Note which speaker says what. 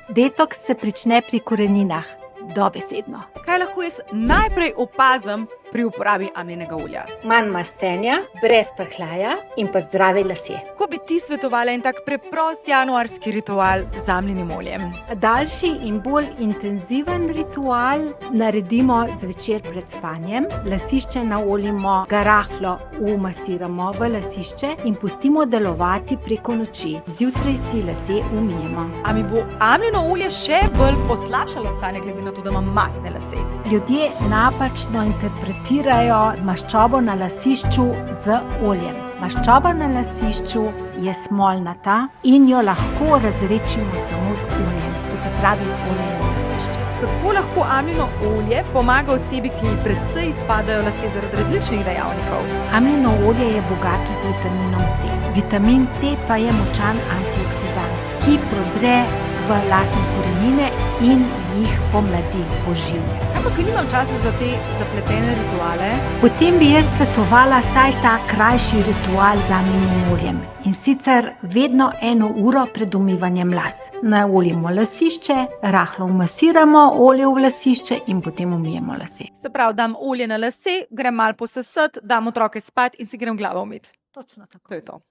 Speaker 1: Detoks se prične pri koreninah, dobesedno.
Speaker 2: Kaj lahko jaz najprej opazim pri uporabi amljinega olja?
Speaker 1: Manj mastenja, brez prhljaja in pa zdravi lasje.
Speaker 2: Ko bi ti svetovala en tak preprost januarski ritual z amljinim oljem?
Speaker 1: Daljši in bolj intenziven ritual naredimo zvečer pred spanjem. Lasišče naoljimo, ga rahlo umasiramo v lasišče in pustimo delovati preko noči. Zjutraj si lase umijemo.
Speaker 2: A mi bo amljino olje še bolj poslabšalo stanje, glede na to, da imam mastne lase?
Speaker 1: Ljudje napačno interpretirajo maščobo na lasišču z oljem. Maščoba na lasišču je smolnata in jo lahko razredčimo samo z oljem. To se pravi z oljem na lasišče.
Speaker 2: Kako lahko amljino olje pomaga osebi, ki precej izpadajo lasje zaradi različnih dejavnikov?
Speaker 1: Amljino olje je bogato z vitaminom C. Vitamin C pa je močan antioksidant, ki prodre v lasne korenine in jih pomladi, oživlja.
Speaker 2: Ampak nimam časa za te zapletene rituale.
Speaker 1: Potem bi jaz svetovala vsaj ta krajši ritual z amljinim oljem. In sicer vedno 1 uro pred umivanjem las. Naoljimo lasišče, rahlo umasiramo olje v lasišče in potem umijemo lase.
Speaker 2: Se pravi, dam olje na lase, grem malo posesat, dam otroke spat in si grem glavo umit.
Speaker 1: Točno tako.
Speaker 2: To je to.